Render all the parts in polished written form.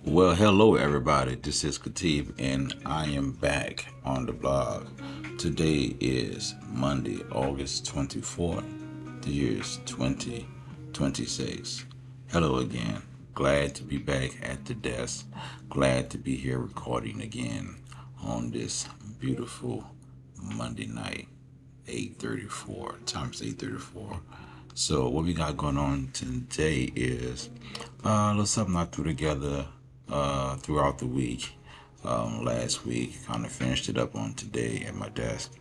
Well, hello everybody. This is Katib, and I am back on the blog. Today is Monday, August 24th. The year is 2026. Hello again. Glad to be back at the desk. Glad to be here recording again on this beautiful Monday night. 8:34. Time's 8:34. So what we got going on today is a little something I threw together throughout the week. Last week, kind of finished it up on today at my desk.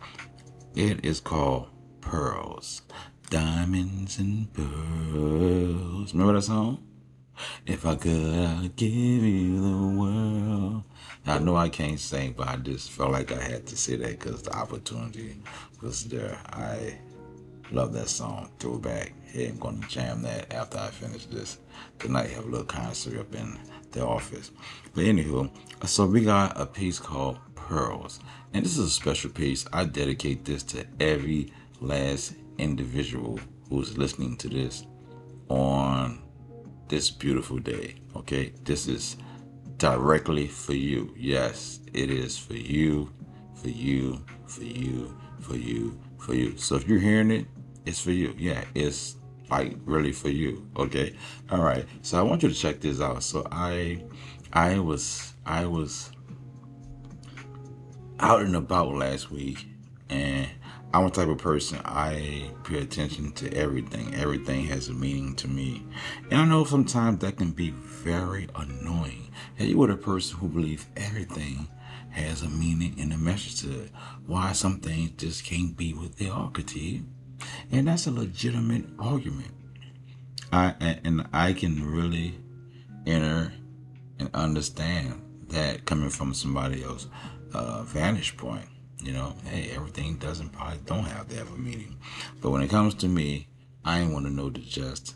It is called Pearls, Diamonds and Pearls. Remember that song? If I could, I'd give you the world. I know I can't sing, but I just felt like I had to say that because the opportunity was there. I love that song. Throwback. Hey, I'm going to jam that after I finish this tonight. Have a little concert up in the office. But anywho, so we got a piece called Pearls. And this is a special piece. I dedicate this to every last individual who's listening to this on this beautiful day. Okay, this is directly for you. Yes, it is for you, for you, for you, for you, for you. So if you're hearing it, it's for you. Yeah, it's like really for you. Okay, all right. So I want you to check this out. So I was out and about last week, and I'm a type of person. I pay attention to everything. Everything has a meaning to me, and I know sometimes that can be very annoying. Hey, you are the person who believes everything has a meaning and a message to it. Why some things just can't be what they are, Katie? And that's a legitimate argument. I can really enter and understand that coming from somebody else vantage point. Hey, everything doesn't probably don't have to have a meaning, but when it comes to me, I want to know the gist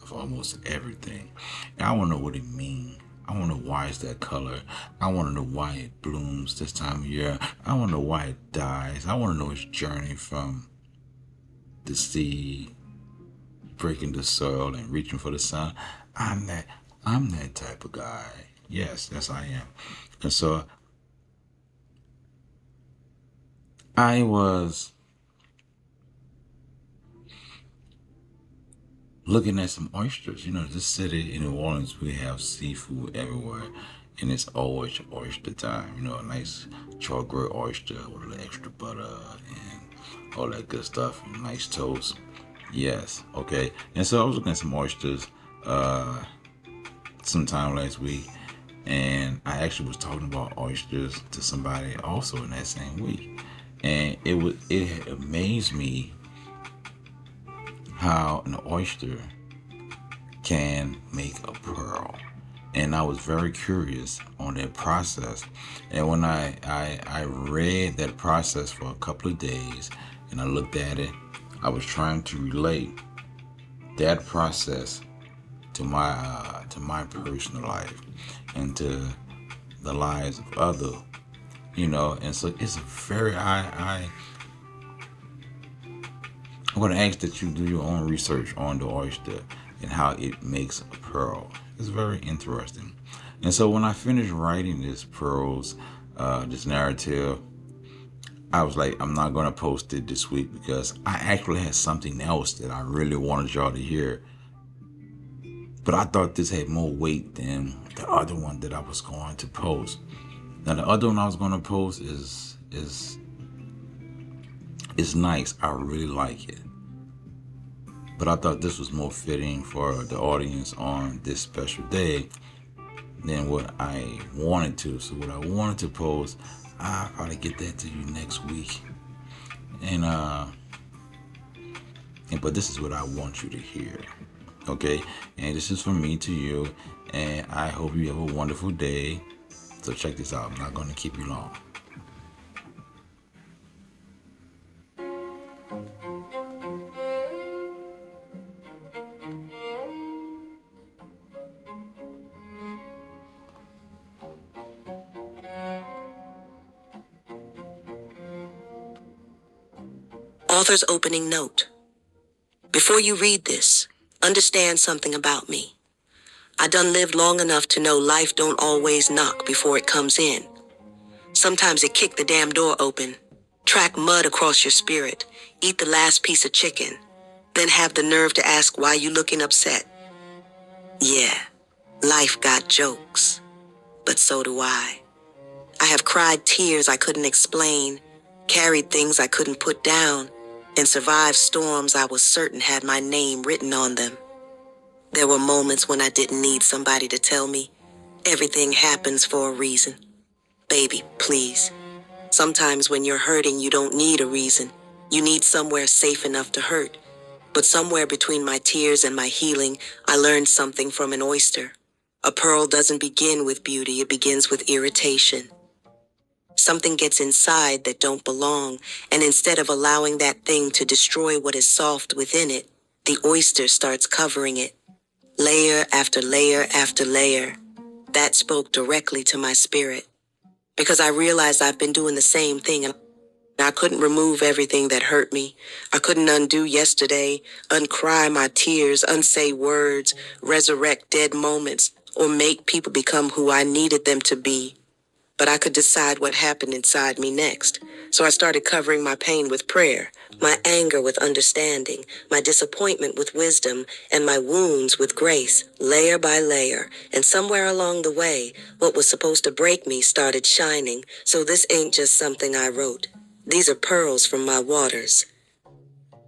of almost everything. And I want to know what it means. I want to know why it's that color. I want to know why it blooms this time of year. I want to know why it dies. I want to know its journey from the sea, breaking the soil and reaching for the sun. I'm that. I'm that type of guy. Yes, I am. And so I was looking at some oysters. This city in New Orleans, we have seafood everywhere, and it's always oyster time. A nice chocolate oyster with a little extra butter and all that good stuff. Nice toast. Yes, okay. And so I was looking at some oysters sometime last week, and I actually was talking about oysters to somebody also in that same week, and it had amazed me how an oyster can make a pearl. And I was very curious on that process. And when I read that process for a couple of days and I looked at it, I was trying to relate that process to my personal life and to the lives of other. And so it's a very I'm going to ask that you do your own research on the oyster and how it makes a pearl. It's very interesting. And so when I finished writing this narrative, I was like, I'm not going to post it this week because I actually had something else that I really wanted y'all to hear. But I thought this had more weight than the other one that I was going to post. Now the other one I was going to post is nice. I really like it. But I thought this was more fitting for the audience on this special day than what I wanted to. So what I wanted to post, I'll probably get that to you next week. But this is what I want you to hear. Okay? And this is from me to you. And I hope you have a wonderful day. So check this out. I'm not going to keep you long. Author's opening note. Before you read this, understand something about me. I done lived long enough to know life don't always knock before it comes in. Sometimes it kick the damn door open, track mud across your spirit, eat the last piece of chicken, then have the nerve to ask why you looking upset. Yeah, life got jokes, but so do I. I have cried tears I couldn't explain, carried things I couldn't put down, and survived storms I was certain had my name written on them. There were moments when I didn't need somebody to tell me, everything happens for a reason. Baby, please. Sometimes when you're hurting, you don't need a reason. You need somewhere safe enough to hurt. But somewhere between my tears and my healing, I learned something from an oyster. A pearl doesn't begin with beauty, it begins with irritation. Something gets inside that don't belong, and instead of allowing that thing to destroy what is soft within it, the oyster starts covering it, layer after layer after layer. That spoke directly to my spirit, because I realized I've been doing the same thing, and I couldn't remove everything that hurt me. I couldn't undo yesterday, uncry my tears, unsay words, resurrect dead moments, or make people become who I needed them to be. But I could decide what happened inside me next. So I started covering my pain with prayer, my anger with understanding, my disappointment with wisdom, and my wounds with grace, layer by layer. And somewhere along the way, what was supposed to break me started shining. So this ain't just something I wrote. These are pearls from my waters.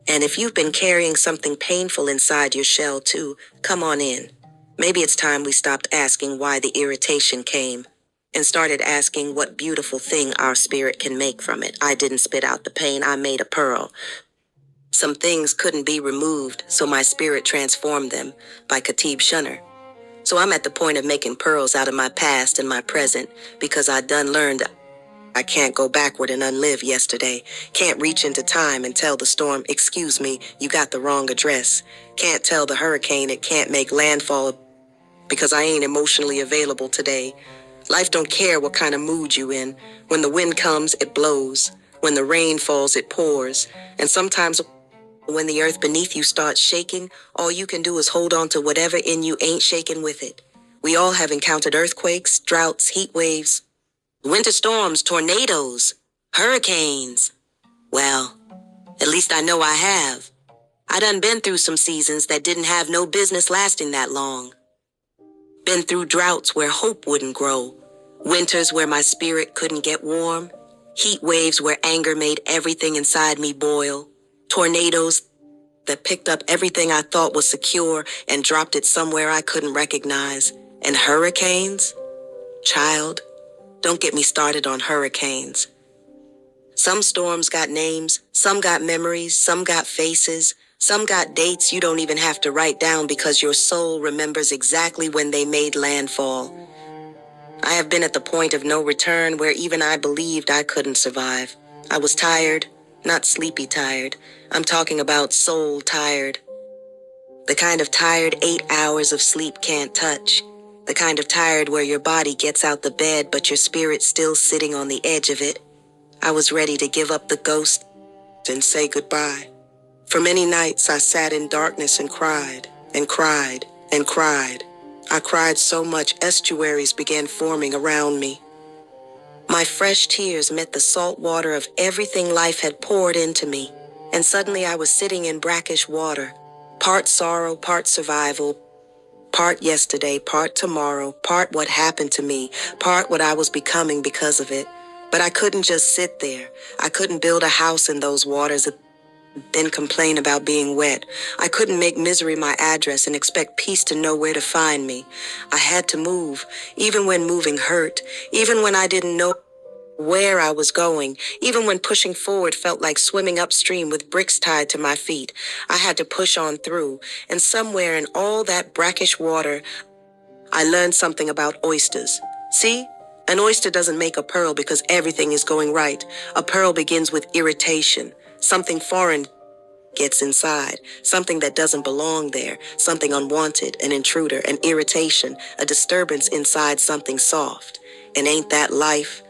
And if you've been carrying something painful inside your shell too, come on in. Maybe it's time we stopped asking why the irritation came and started asking what beautiful thing our spirit can make from it. I didn't spit out the pain, I made a pearl. Some things couldn't be removed, so my spirit transformed them, by Khatib Shunner. So I'm at the point of making pearls out of my past and my present, because I done learned I can't go backward and unlive yesterday. Can't reach into time and tell the storm, excuse me, you got the wrong address. Can't tell the hurricane it can't make landfall because I ain't emotionally available today. Life don't care what kind of mood you in. When the wind comes, it blows. When the rain falls, it pours. And sometimes when the earth beneath you starts shaking, all you can do is hold on to whatever in you ain't shaking with it. We all have encountered earthquakes, droughts, heat waves, winter storms, tornadoes, hurricanes. Well, at least I know I have. I done been through some seasons that didn't have no business lasting that long. Been through droughts where hope wouldn't grow, winters where my spirit couldn't get warm, heat waves where anger made everything inside me boil, tornadoes that picked up everything I thought was secure and dropped it somewhere I couldn't recognize, and hurricanes? Child, don't get me started on hurricanes. Some storms got names, some got memories, some got faces, some got dates you don't even have to write down because your soul remembers exactly when they made landfall. I have been at the point of no return where even I believed I couldn't survive. I was tired, not sleepy tired. I'm talking about soul tired. The kind of tired 8 hours of sleep can't touch. The kind of tired where your body gets out the bed but your spirit's still sitting on the edge of it. I was ready to give up the ghost and say goodbye. For many nights I sat in darkness and cried, and cried, and cried. I cried so much estuaries began forming around me. My fresh tears met the salt water of everything life had poured into me, and suddenly I was sitting in brackish water, part sorrow, part survival, part yesterday, part tomorrow, part what happened to me, part what I was becoming because of it. But I couldn't just sit there. I couldn't build a house in those waters and then complain about being wet. I couldn't make misery my address and expect peace to know where to find me. I had to move, even when moving hurt, even when I didn't know where I was going, even when pushing forward felt like swimming upstream with bricks tied to my feet. I had to push on through, and somewhere in all that brackish water, I learned something about oysters. See? An oyster doesn't make a pearl because everything is going right. A pearl begins with irritation. Something foreign gets inside, something that doesn't belong there, something unwanted, an intruder, an irritation, a disturbance inside something soft. And ain't that life?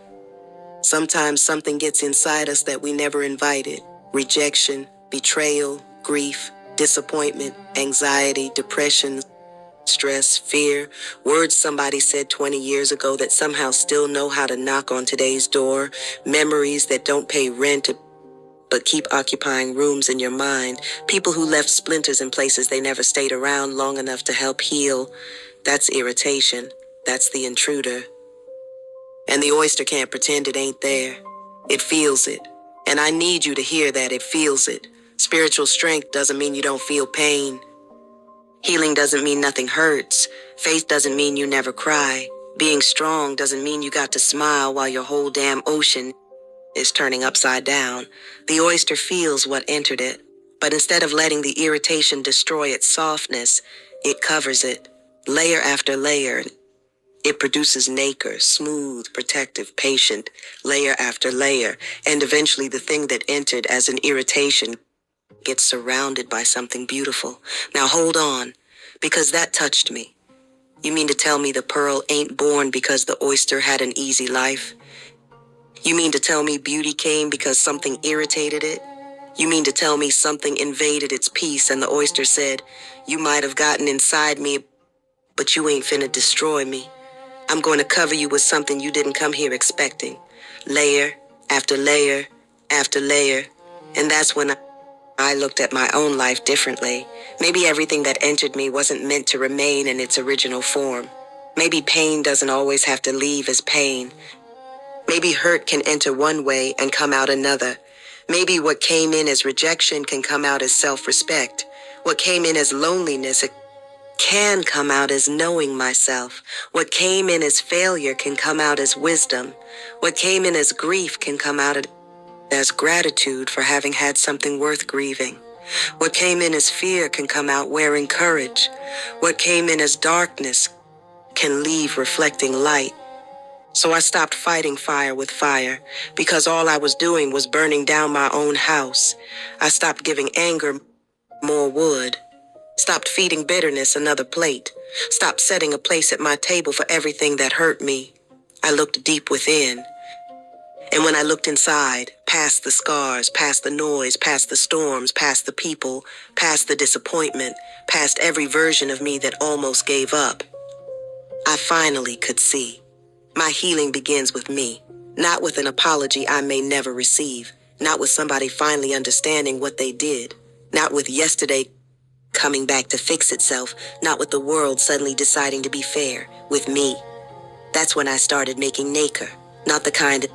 Sometimes something gets inside us that we never invited. Rejection, betrayal, grief, disappointment, anxiety, depression, stress, fear, words somebody said 20 years ago that somehow still know how to knock on today's door, memories that don't pay rent but keep occupying rooms in your mind, people who left splinters in places they never stayed around long enough to help heal. That's irritation. That's the intruder. And the oyster can't pretend it ain't there. It feels it. And I need you to hear that it feels it. Spiritual strength doesn't mean you don't feel pain. Healing doesn't mean nothing hurts. Faith doesn't mean you never cry. Being strong doesn't mean you got to smile while your whole damn ocean is turning upside down. The oyster feels what entered it, but instead of letting the irritation destroy its softness, it covers it, layer after layer. It produces nacre, smooth, protective, patient, layer after layer, and eventually the thing that entered as an irritation gets surrounded by something beautiful. Now hold on, because that touched me. You mean to tell me the pearl ain't born because the oyster had an easy life? You mean to tell me beauty came because something irritated it? You mean to tell me something invaded its peace and the oyster said, you might have gotten inside me, but you ain't finna destroy me. I'm going to cover you with something you didn't come here expecting. Layer after layer after layer. And that's when I looked at my own life differently. Maybe everything that entered me wasn't meant to remain in its original form. Maybe pain doesn't always have to leave as pain. Maybe hurt can enter one way and come out another. Maybe what came in as rejection can come out as self-respect. What came in as loneliness, it can come out as knowing myself. What came in as failure can come out as wisdom. What came in as grief can come out as gratitude for having had something worth grieving. What came in as fear can come out wearing courage. What came in as darkness can leave reflecting light. So I stopped fighting fire with fire because all I was doing was burning down my own house. I stopped giving anger more wood. Stopped feeding bitterness another plate. Stopped setting a place at my table for everything that hurt me. I looked deep within. And when I looked inside, past the scars, past the noise, past the storms, past the people, past the disappointment, past every version of me that almost gave up, I finally could see. My healing begins with me, not with an apology I may never receive, not with somebody finally understanding what they did, not with yesterday coming back to fix itself, not with the world suddenly deciding to be fair, with me. That's when I started making nacre, not the kind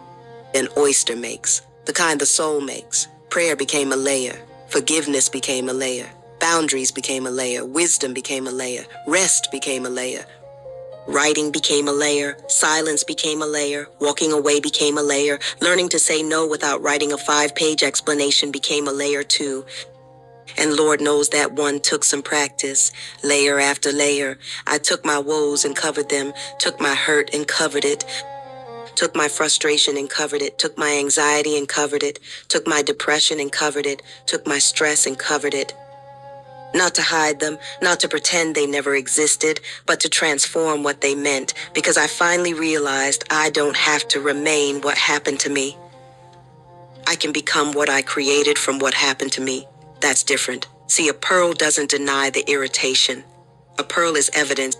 an oyster makes, the kind the soul makes. Prayer became a layer, forgiveness became a layer, boundaries became a layer, wisdom became a layer, rest became a layer. Writing became a layer, silence became a layer, walking away became a layer, learning to say no without writing a 5-page explanation became a layer too. And Lord knows that one took some practice, layer after layer. I took my woes and covered them, took my hurt and covered it, took my frustration and covered it, took my anxiety and covered it, took my depression and covered it, took my stress and covered it. Not to hide them, not to pretend they never existed, but to transform what they meant, because I finally realized I don't have to remain what happened to me. I can become what I created from what happened to me. That's different. See, a pearl doesn't deny the irritation. A pearl is evidence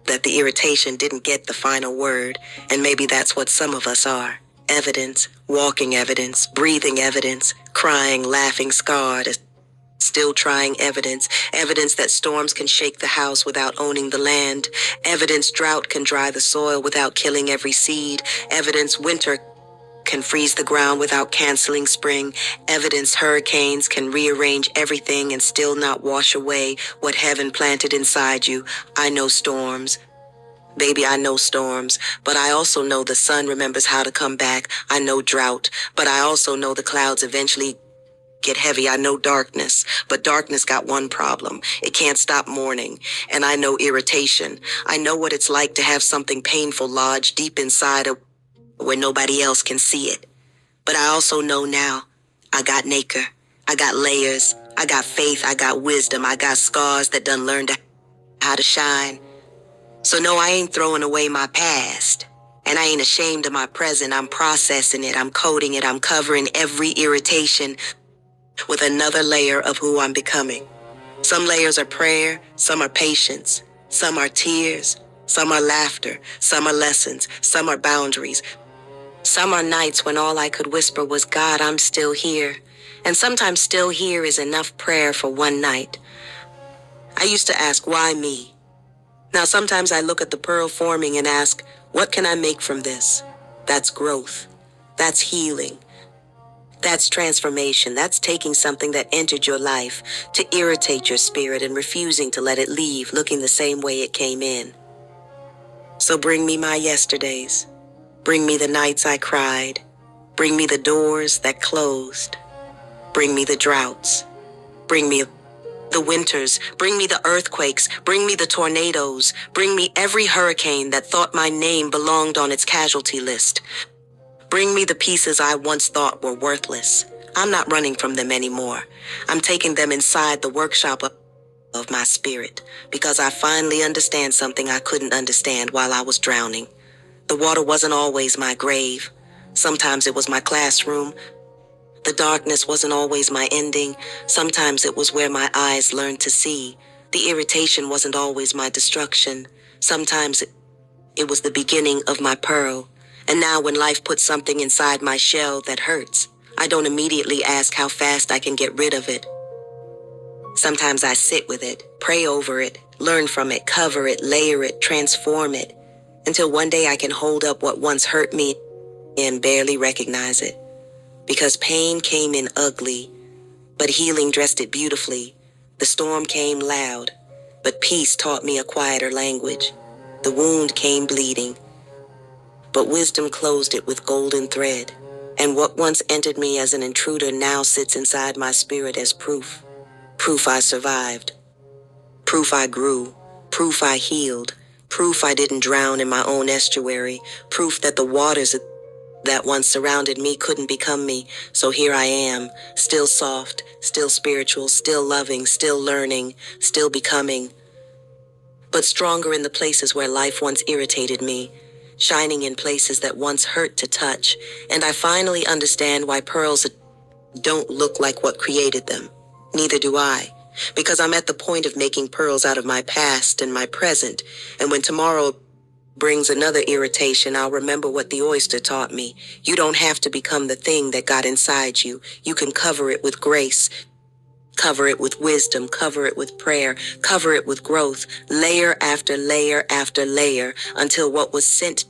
that the irritation didn't get the final word, and maybe that's what some of us are. Evidence, walking evidence, breathing evidence, crying, laughing, scarred, still trying evidence, evidence that storms can shake the house without owning the land, evidence drought can dry the soil without killing every seed, evidence winter can freeze the ground without canceling spring, evidence hurricanes can rearrange everything and still not wash away what heaven planted inside you. I know storms. Baby, I know storms, but I also know the sun remembers how to come back. I know drought, but I also know the clouds eventually get heavy. I know darkness, but darkness got one problem. It can't stop mourning. And I know irritation. I know what it's like to have something painful lodged deep inside of where nobody else can see it. But I also know now, I got nacre. I got layers. I got faith. I got wisdom. I got scars that done learned how to shine. So no, I ain't throwing away my past. And I ain't ashamed of my present. I'm processing it. I'm coding it. I'm covering every irritation with another layer of who I'm becoming. Some layers are prayer, some are patience. Some are tears, some are laughter, some are lessons, some are boundaries. Some are nights when all I could whisper was, God, I'm still here. And sometimes still here is enough prayer for one night. I used to ask, why me? Now sometimes I look at the pearl forming and ask, what can I make from this? That's growth. That's healing. That's transformation. That's taking something that entered your life to irritate your spirit and refusing to let it leave looking the same way it came in. So bring me my yesterdays. Bring me the nights I cried. Bring me the doors that closed. Bring me the droughts. Bring me the winters. Bring me the earthquakes. Bring me the tornadoes. Bring me every hurricane that thought my name belonged on its casualty list. Bring me the pieces I once thought were worthless. I'm not running from them anymore. I'm taking them inside the workshop of my spirit because I finally understand something I couldn't understand while I was drowning. The water wasn't always my grave. Sometimes it was my classroom. The darkness wasn't always my ending. Sometimes it was where my eyes learned to see. The irritation wasn't always my destruction. Sometimes it was the beginning of my pearl. And now when life puts something inside my shell that hurts, I don't immediately ask how fast I can get rid of it. Sometimes I sit with it, pray over it, learn from it, cover it, layer it, transform it, until one day I can hold up what once hurt me and barely recognize it. Because pain came in ugly, but healing dressed it beautifully. The storm came loud, but peace taught me a quieter language. The wound came bleeding, but wisdom closed it with golden thread. And what once entered me as an intruder now sits inside my spirit as proof. Proof I survived. Proof I grew. Proof I healed. Proof I didn't drown in my own estuary. Proof that the waters that once surrounded me couldn't become me. So here I am, still soft, still spiritual, still loving, still learning, still becoming, but stronger in the places where life once irritated me, shining in places that once hurt to touch. And I finally understand why pearls don't look like what created them. Neither do I. Because I'm at the point of making pearls out of my past and my present. And when tomorrow brings another irritation, I'll remember what the oyster taught me. You don't have to become the thing that got inside you. You can cover it with grace, cover it with wisdom, cover it with prayer, cover it with growth, layer after layer after layer, until what was sent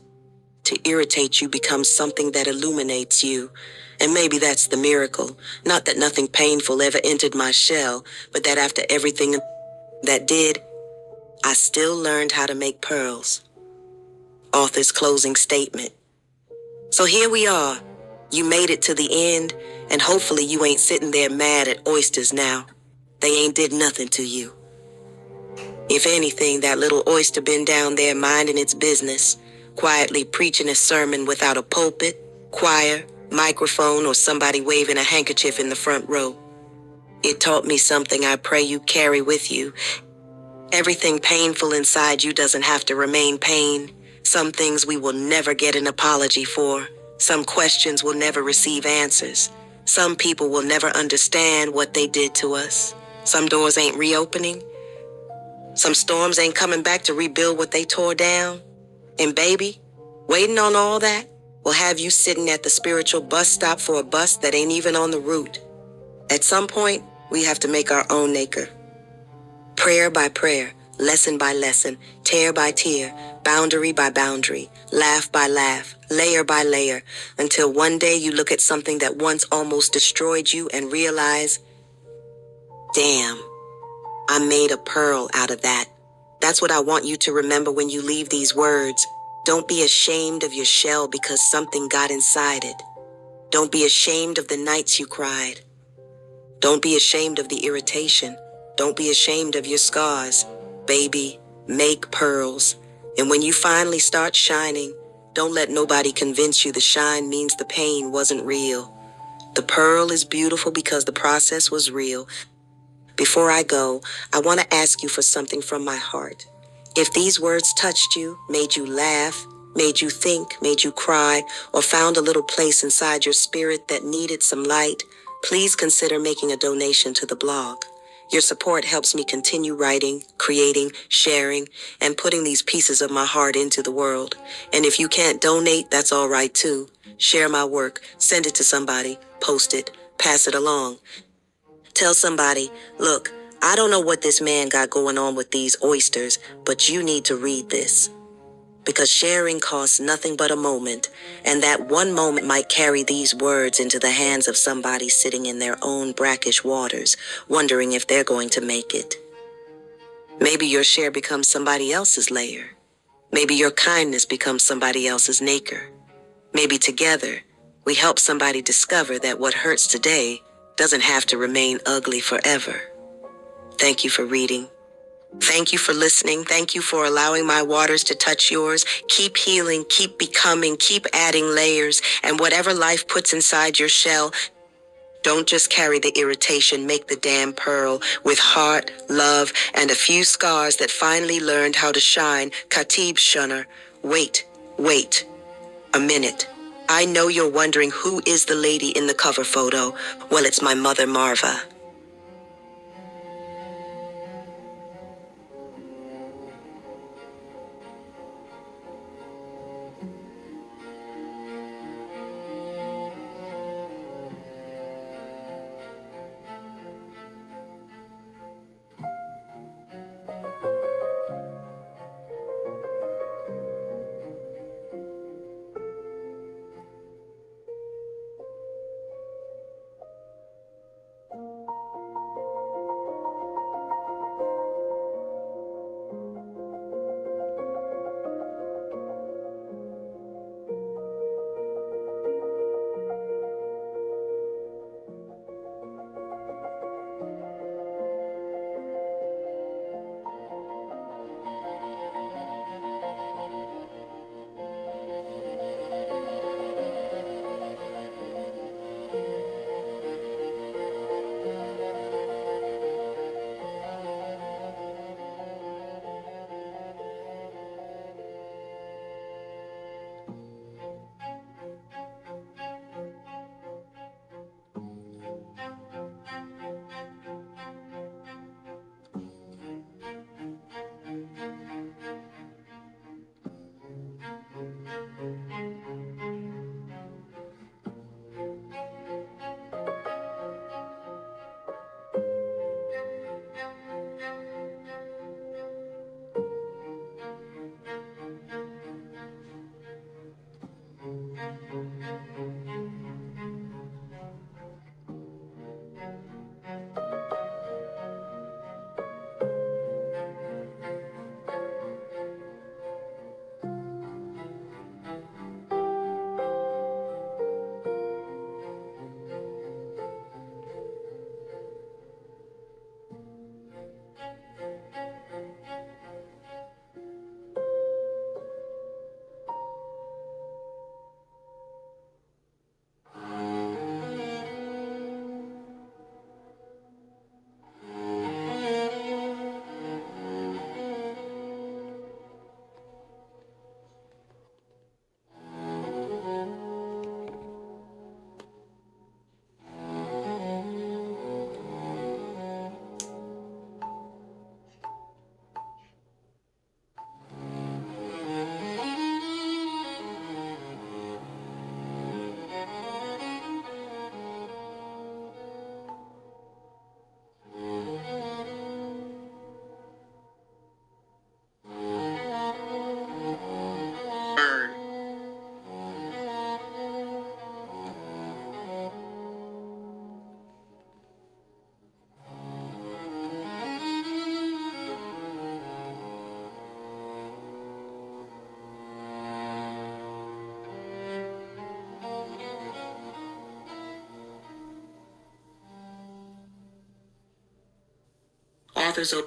to irritate you becomes something that illuminates you. And maybe that's the miracle. Not that nothing painful ever entered my shell, but that after everything that did, I still learned how to make pearls. Author's closing statement. So here we are. You made it to the end, and hopefully you ain't sitting there mad at oysters now. They ain't did nothing to you. If anything, that little oyster been down there minding its business, quietly preaching a sermon without a pulpit, choir, microphone, or somebody waving a handkerchief in the front row. It taught me something I pray you carry with you. Everything painful inside you doesn't have to remain pain. Some things we will never get an apology for. Some questions will never receive answers. Some people will never understand what they did to us. Some doors ain't reopening. Some storms ain't coming back to rebuild what they tore down. And baby, waiting on all that will have you sitting at the spiritual bus stop for a bus that ain't even on the route. At some point, we have to make our own acre. Prayer by prayer, lesson by lesson, tear by tear, boundary by boundary, laugh by laugh, layer by layer, until one day you look at something that once almost destroyed you and realize, damn, I made a pearl out of that. That's what I want you to remember when you leave these words. Don't be ashamed of your shell because something got inside it. Don't be ashamed of the nights you cried. Don't be ashamed of the irritation. Don't be ashamed of your scars. Baby, make pearls. And when you finally start shining, don't let nobody convince you the shine means the pain wasn't real. The pearl is beautiful because the process was real. Before I go, I want to ask you for something from my heart. If these words touched you, made you laugh, made you think, made you cry, or found a little place inside your spirit that needed some light, please consider making a donation to the blog. Your support helps me continue writing, creating, sharing, and putting these pieces of my heart into the world. And if you can't donate, that's all right too. Share my work, send it to somebody, post it, pass it along. Tell somebody, look, I don't know what this man got going on with these oysters, but you need to read this. Because sharing costs nothing but a moment, and that one moment might carry these words into the hands of somebody sitting in their own brackish waters, wondering if they're going to make it. Maybe your share becomes somebody else's layer. Maybe your kindness becomes somebody else's nacre. Maybe together, we help somebody discover that what hurts today doesn't have to remain ugly forever. Thank you for reading. Thank you for listening. Thank you for allowing my waters to touch yours. Keep healing, keep becoming, keep adding layers. And whatever life puts inside your shell, don't just carry the irritation, make the damn pearl with heart, love, and a few scars that finally learned how to shine. Khatib Shunner. Wait a minute. I know you're wondering who is the lady in the cover photo. Well, it's my mother, Marva. Authors of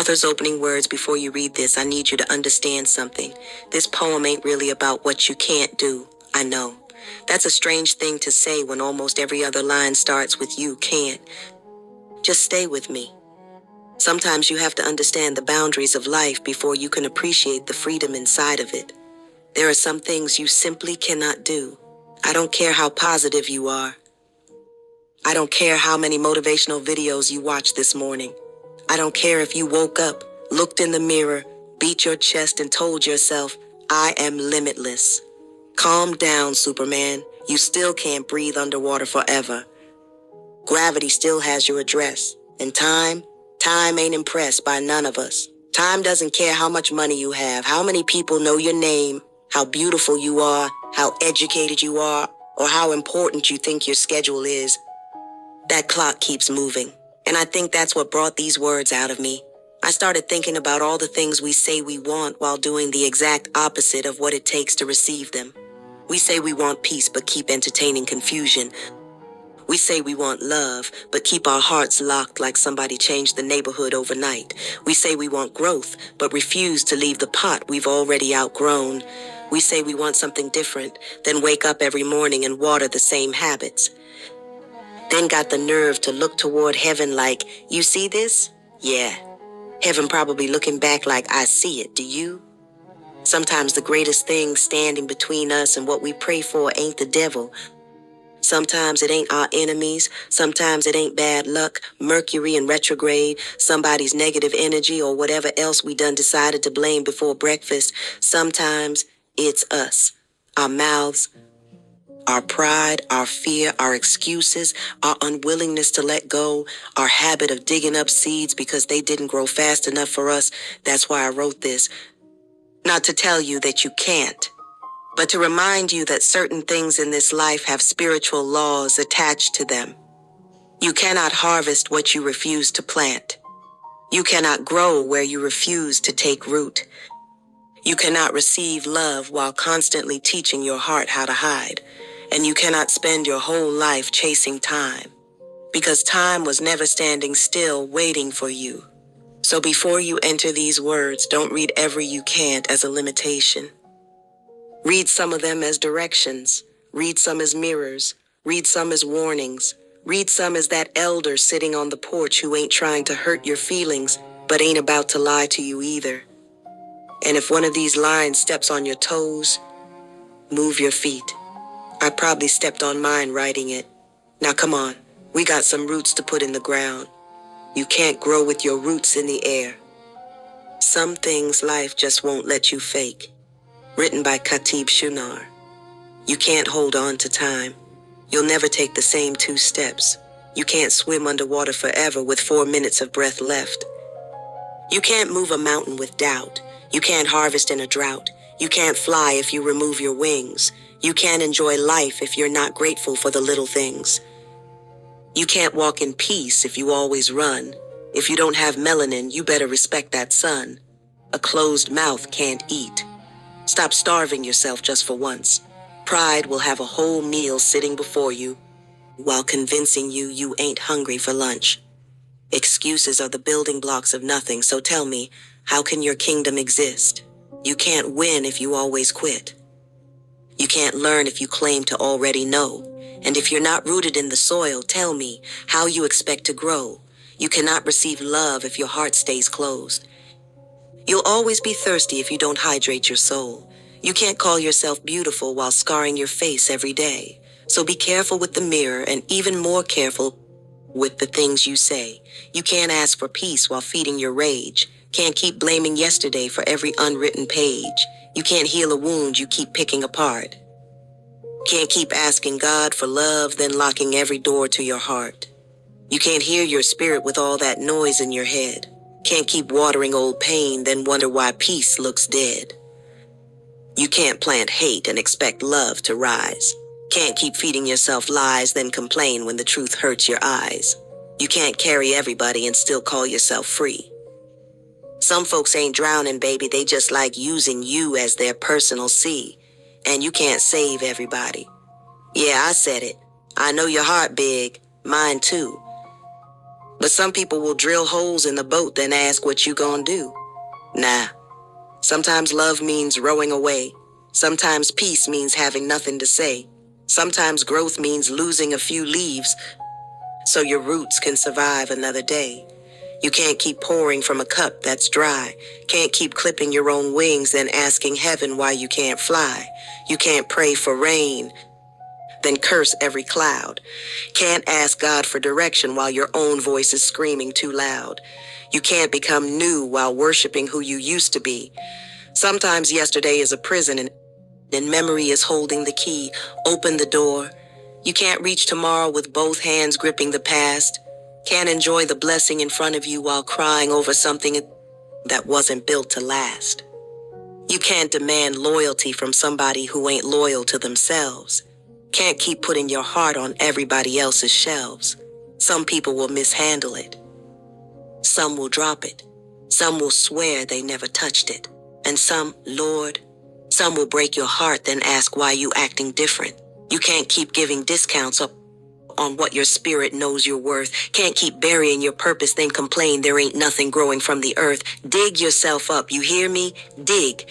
Author's opening words before you read this, I need you to understand something. This poem ain't really about what you can't do. I know. That's a strange thing to say when almost every other line starts with you can't. Just stay with me. Sometimes you have to understand the boundaries of life before you can appreciate the freedom inside of it. There are some things you simply cannot do. I don't care how positive you are. I don't care how many motivational videos you watched this morning. I don't care if you woke up, looked in the mirror, beat your chest and told yourself, I am limitless. Calm down, Superman. You still can't breathe underwater forever. Gravity still has your address. And time ain't impressed by none of us. Time doesn't care how much money you have, how many people know your name, how beautiful you are, how educated you are, or how important you think your schedule is. That clock keeps moving. And I think that's what brought these words out of me. I started thinking about all the things we say we want while doing the exact opposite of what it takes to receive them. We say we want peace but keep entertaining confusion. We say we want love, but keep our hearts locked like somebody changed the neighborhood overnight. We say we want growth, but refuse to leave the pot we've already outgrown. We say we want something different, then wake up every morning and water the same habits. Then got the nerve to look toward heaven like, you see this? Yeah. Heaven probably looking back like, I see it, do you? Sometimes the greatest thing standing between us and what we pray for ain't the devil. Sometimes it ain't our enemies. Sometimes it ain't bad luck, Mercury in retrograde, somebody's negative energy, or whatever else we done decided to blame before breakfast. Sometimes it's us. Our mouths, our pride, our fear, our excuses, our unwillingness to let go, our habit of digging up seeds because they didn't grow fast enough for us. That's why I wrote this. Not to tell you that you can't, but to remind you that certain things in this life have spiritual laws attached to them. You cannot harvest what you refuse to plant. You cannot grow where you refuse to take root. You cannot receive love while constantly teaching your heart how to hide. And you cannot spend your whole life chasing time, because time was never standing still waiting for you. So before you enter these words, don't read every you can't as a limitation. Read some of them as directions. Read some as mirrors. Read some as warnings. Read some as that elder sitting on the porch who ain't trying to hurt your feelings, but ain't about to lie to you either. And if one of these lines steps on your toes, move your feet. I probably stepped on mine writing it. Now come on, we got some roots to put in the ground. You can't grow with your roots in the air. Some things life just won't let you fake. Written by Khatib Shunar. You can't hold on to time. You'll never take the same 2 steps. You can't swim underwater forever with 4 minutes of breath left. You can't move a mountain with doubt. You can't harvest in a drought. You can't fly if you remove your wings. You can't enjoy life if you're not grateful for the little things. You can't walk in peace if you always run. If you don't have melanin, you better respect that sun. A closed mouth can't eat. Stop starving yourself just for once. Pride will have a whole meal sitting before you while convincing you you ain't hungry for lunch. Excuses are the building blocks of nothing, so tell me, how can your kingdom exist? You can't win if you always quit. You can't learn if you claim to already know. And if you're not rooted in the soil, tell me how you expect to grow. You cannot receive love if your heart stays closed. You'll always be thirsty if you don't hydrate your soul. You can't call yourself beautiful while scarring your face every day. So be careful with the mirror and even more careful with the things you say. You can't ask for peace while feeding your rage. Can't keep blaming yesterday for every unwritten page. You can't heal a wound you keep picking apart. Can't keep asking God for love, then locking every door to your heart. You can't hear your spirit with all that noise in your head. Can't keep watering old pain, then wonder why peace looks dead. You can't plant hate and expect love to rise. Can't keep feeding yourself lies, then complain when the truth hurts your eyes. You can't carry everybody and still call yourself free. Some folks ain't drowning, baby, they just like using you as their personal sea. And you can't save everybody. Yeah, I said it. I know your heart big, mine too. But some people will drill holes in the boat, then ask what you gonna do. Nah. Sometimes love means rowing away. Sometimes peace means having nothing to say. Sometimes growth means losing a few leaves so your roots can survive another day. You can't keep pouring from a cup that's dry. Can't keep clipping your own wings, then asking heaven why you can't fly. You can't pray for rain, then curse every cloud. Can't ask God for direction while your own voice is screaming too loud. You can't become new while worshiping who you used to be. Sometimes yesterday is a prison and memory is holding the key. Open the door. You can't reach tomorrow with both hands gripping the past. Can't enjoy the blessing in front of you while crying over something that wasn't built to last. You can't demand loyalty from somebody who ain't loyal to themselves. Can't keep putting your heart on everybody else's shelves. Some people will mishandle it. Some will drop it. Some will swear they never touched it. And some, Lord, some will break your heart then ask why you acting different. You can't keep giving discounts up on what your spirit knows you're worth. Can't keep burying your purpose then complain there ain't nothing growing from the earth. Dig yourself up, you hear me? Dig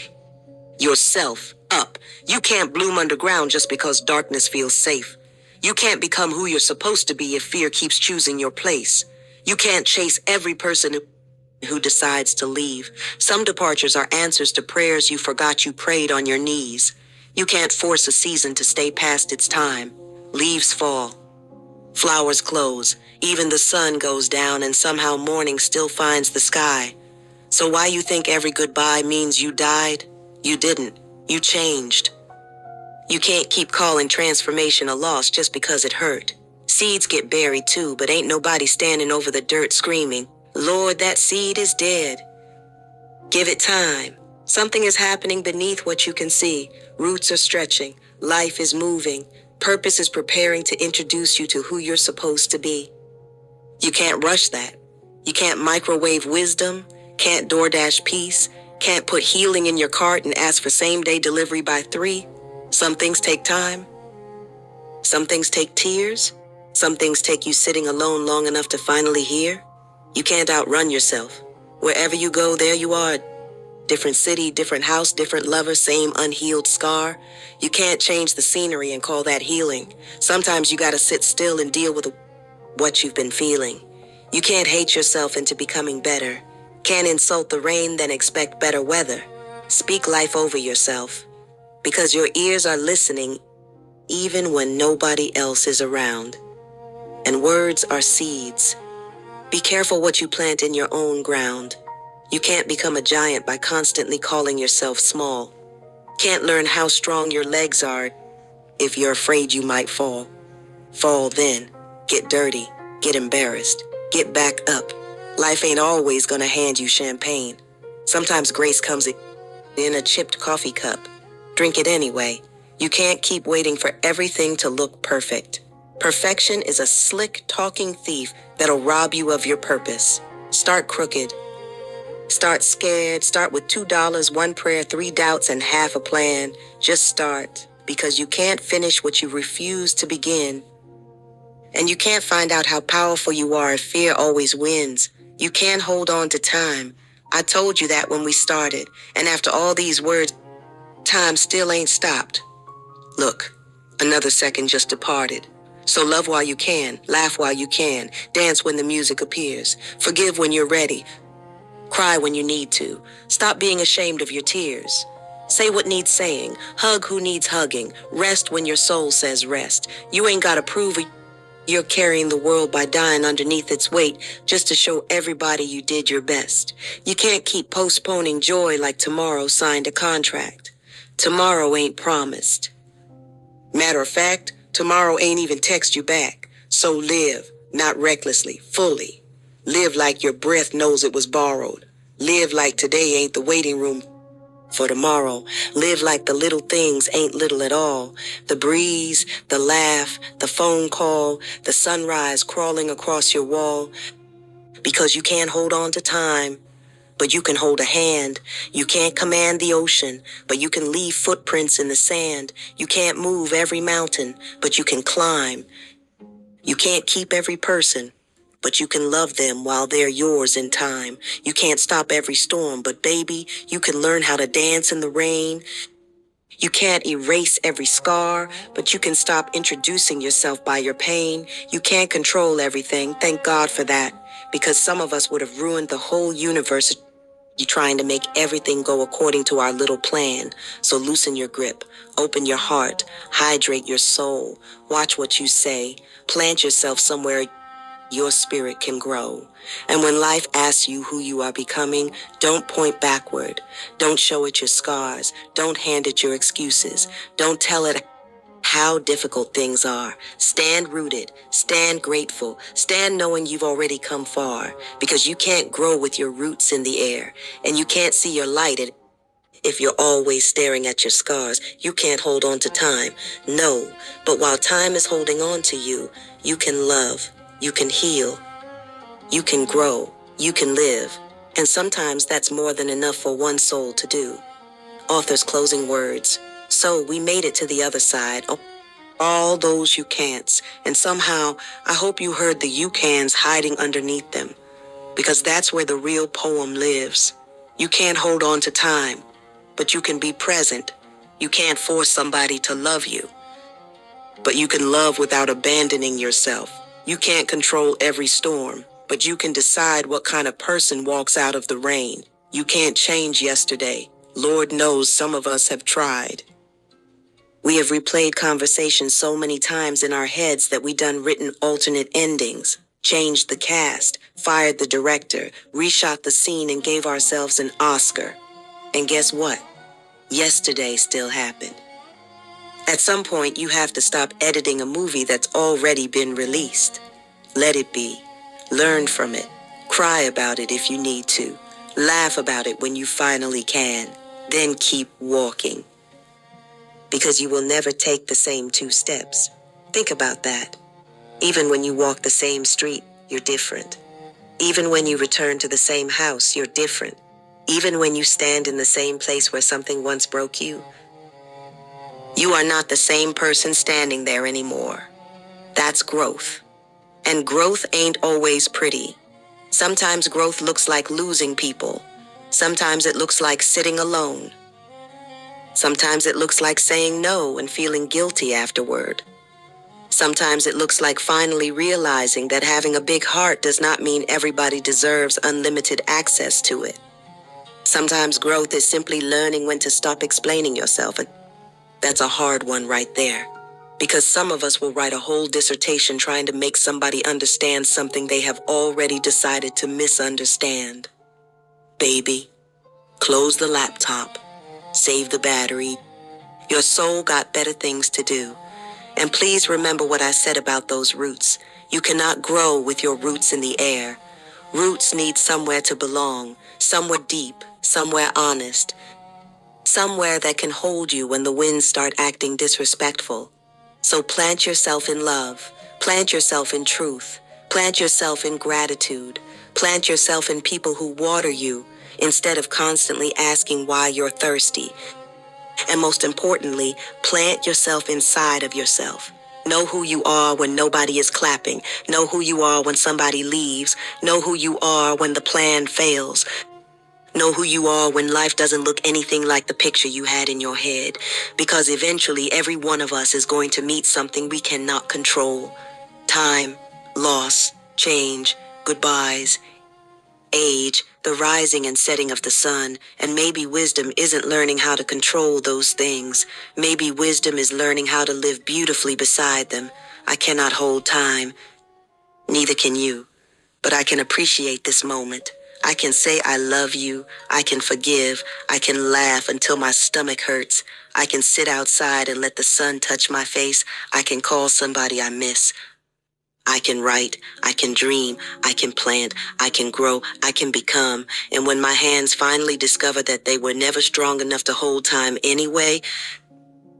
yourself up. You can't bloom underground just because darkness feels safe. You can't become who you're supposed to be if fear keeps choosing your place. You can't chase every person who decides to leave. Some departures are answers to prayers you forgot you prayed on your knees. You can't force a season to stay past its time. Leaves fall. Flowers close. Even the sun goes down and somehow morning still finds the sky. So why you think every goodbye means you died? You didn't. You changed. You can't keep calling transformation a loss just because it hurt. Seeds get buried too, but ain't nobody standing over the dirt screaming, Lord, that seed is dead. Give it time. Something is happening beneath what you can see. Roots are stretching. Life is moving. Purpose is preparing to introduce you to who you're supposed to be. You can't rush that. You can't microwave wisdom. Can't DoorDash peace. Can't put healing in your cart and ask for same-day delivery by 3. Some things take time. Some things take tears. Some things take you sitting alone long enough to finally hear. You can't outrun yourself. Wherever you go, there you are. Different city, different house, different lover, same unhealed scar. You can't change the scenery and call that healing. Sometimes you gotta sit still and deal with what you've been feeling. You can't hate yourself into becoming better. Can't insult the rain then expect better weather. Speak life over yourself, because your ears are listening even when nobody else is around. And words are seeds. Be careful what you plant in your own ground. You can't become a giant by constantly calling yourself small. Can't learn how strong your legs are if you're afraid you might fall. Fall then. Get dirty. Get embarrassed. Get back up. Life ain't always gonna hand you champagne. Sometimes grace comes in a chipped coffee cup. Drink it anyway. You can't keep waiting for everything to look perfect. Perfection is a slick talking thief that'll rob you of your purpose. Start crooked. Start scared. Start with $2, 1 prayer, 3 doubts, and half a plan. Just start, because you can't finish what you refuse to begin. And you can't find out how powerful you are if fear always wins. You can't hold on to time. I told you that when we started. And after all these words, time still ain't stopped. Look, another second just departed. So love while you can, laugh while you can, dance when the music appears, forgive when you're ready, cry when you need to, stop being ashamed of your tears. Say what needs saying, hug who needs hugging, rest when your soul says rest. You ain't gotta prove you're carrying the world by dying underneath its weight just to show everybody you did your best. You can't keep postponing joy like tomorrow signed a contract. Tomorrow ain't promised. Matter of fact, tomorrow ain't even text you back. So live, not recklessly, fully. Live like your breath knows it was borrowed. Live like today ain't the waiting room for tomorrow. Live like the little things ain't little at all. The breeze, the laugh, the phone call, the sunrise crawling across your wall. Because you can't hold on to time, but you can hold a hand. You can't command the ocean, but you can leave footprints in the sand. You can't move every mountain, but you can climb. You can't keep every person, but you can love them while they're yours in time. You can't stop every storm, but baby, you can learn how to dance in the rain. You can't erase every scar, but you can stop introducing yourself by your pain. You can't control everything. Thank God for that, because some of us would have ruined the whole universe trying to make everything go according to our little plan. So loosen your grip, open your heart, hydrate your soul, watch what you say, plant yourself somewhere your spirit can grow. And when life asks you who you are becoming, don't point backward. Don't show it your scars. Don't hand it your excuses. Don't tell it how difficult things are. Stand rooted, stand grateful, stand knowing you've already come far, because you can't grow with your roots in the air, and you can't see your light if you're always staring at your scars. You can't hold on to time. No, but while time is holding on to you, you can love, you can heal, you can grow, you can live. And sometimes that's more than enough for one soul to do. Author's closing words. So we made it to the other side. All those you can'ts, and somehow I hope you heard the you cans hiding underneath them, because that's where the real poem lives. You can't hold on to time, but you can be present. You can't force somebody to love you, but you can love without abandoning yourself. You can't control every storm, but you can decide what kind of person walks out of the rain. You can't change yesterday. Lord knows some of us have tried. We have replayed conversations so many times in our heads that we done written alternate endings, changed the cast, fired the director, reshot the scene, and gave ourselves an Oscar. And guess what? Yesterday still happened. At some point, you have to stop editing a movie that's already been released. Let it be. Learn from it. Cry about it if you need to. Laugh about it when you finally can. Then keep walking, because you will never take the same two steps. Think about that. Even when you walk the same street, you're different. Even when you return to the same house, you're different. Even when you stand in the same place where something once broke you, you are not the same person standing there anymore. That's growth. And growth ain't always pretty. Sometimes growth looks like losing people. Sometimes it looks like sitting alone. Sometimes it looks like saying no and feeling guilty afterward. Sometimes it looks like finally realizing that having a big heart does not mean everybody deserves unlimited access to it. Sometimes growth is simply learning when to stop explaining yourself, and that's a hard one right there. Because some of us will write a whole dissertation trying to make somebody understand something they have already decided to misunderstand. Baby, close the laptop, save the battery. Your soul got better things to do. And please remember what I said about those roots. You cannot grow with your roots in the air. Roots need somewhere to belong, somewhere deep, somewhere honest, somewhere that can hold you when the winds start acting disrespectful. So plant yourself in love, plant yourself in truth, plant yourself in gratitude, plant yourself in people who water you instead of constantly asking why you're thirsty. And most importantly, plant yourself inside of yourself. Know who you are when nobody is clapping. Know who you are when somebody leaves. Know who you are when the plan fails. Know who you are when life doesn't look anything like the picture you had in your head. Because eventually every one of us is going to meet something we cannot control. Time, loss, change, goodbyes, age, the rising and setting of the sun, and maybe wisdom isn't learning how to control those things. Maybe wisdom is learning how to live beautifully beside them. I cannot hold time. Neither can you. But I can appreciate this moment. I can say I love you. I can forgive. I can laugh until my stomach hurts. I can sit outside and let the sun touch my face. I can call somebody I miss. I can write, I can dream, I can plant, I can grow, I can become. And when my hands finally discover that they were never strong enough to hold time anyway,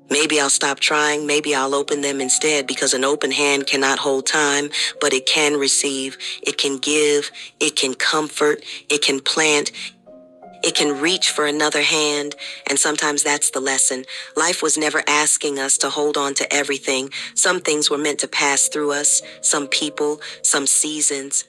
maybe I'll stop trying, maybe I'll open them instead, because an open hand cannot hold time, but it can receive, it can give, it can comfort, it can plant, it can reach for another hand, and sometimes that's the lesson. Life was never asking us to hold on to everything. Some things were meant to pass through us, some people, some seasons.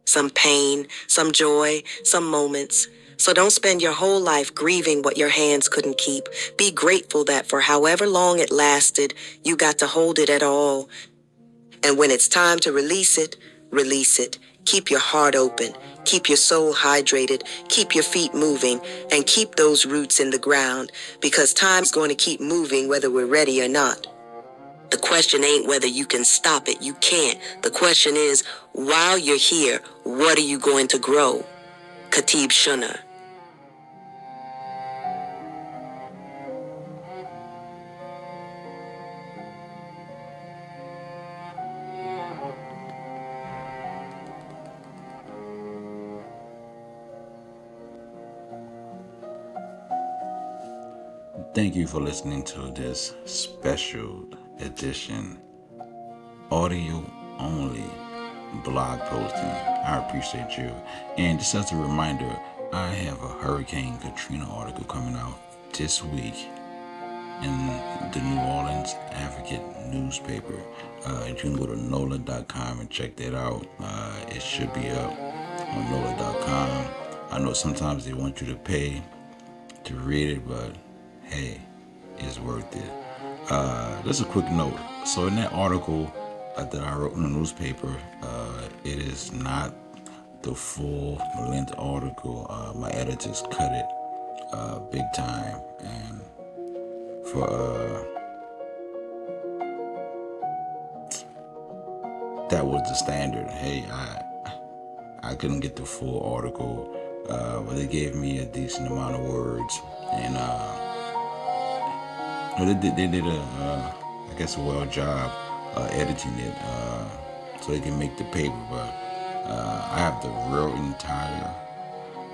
Some pain, some joy, some moments. So don't spend your whole life grieving what your hands couldn't keep. Be grateful that for however long it lasted, you got to hold it at all. And when it's time to release it, release it. Keep your heart open. Keep your soul hydrated. Keep your feet moving. And keep those roots in the ground. Because time's going to keep moving whether we're ready or not. The question ain't whether you can stop it. You can't. The question is, while you're here, what are you going to grow? Khatib Shunna. Thank you for listening to this special edition, audio only blog posting. I appreciate you. And just as a reminder, I have a Hurricane Katrina article coming out this week in the New Orleans Advocate newspaper. You can go to NOLA.com and check that out. It should be up on NOLA.com. I know sometimes they want you to pay to read it, but hey, it's worth it. Just a quick note. So in that article that I wrote in the newspaper, it is not the full length article. My editors cut it big time, and for that was the standard. Hey, I couldn't get the full article, but they gave me a decent amount of words, and they did I guess a well job editing it, so they can make the paper. But I have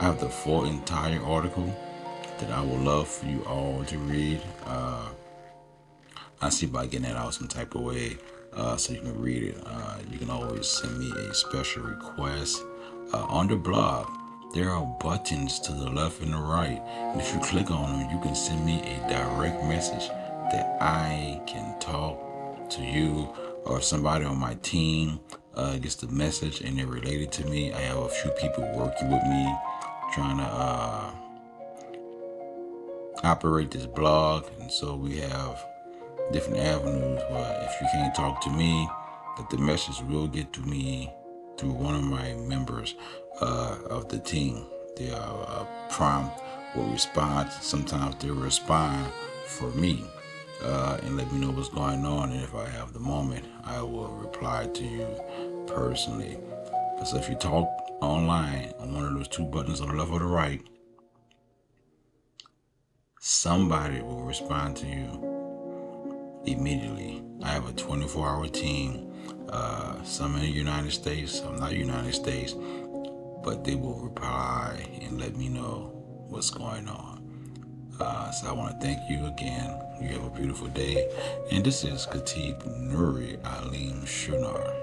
I have the full entire article that I would love for you all to read. I see about getting that out some type of way, so you can read it. You can always send me a special request on the blog. There are buttons to the left and the right, and if you click on them, you can send me a direct message that I can talk to you or somebody on my team gets the message and they're related to me. I have a few people working with me trying to operate this blog, and so we have different avenues where if you can't talk to me, that the message will get to me through one of my members of the team. They prompt will respond. Sometimes they'll respond for me and let me know what's going on, and if I have the moment, I will reply to you personally. So if you talk online on one of those two buttons on the left or the right, somebody will respond to you immediately. I have a 24-hour team. Some in the United States, some not United States, but they will reply and let me know what's going on. So I want to thank you again. You have a beautiful day. And this is Khatib Nuri Alim Shunar.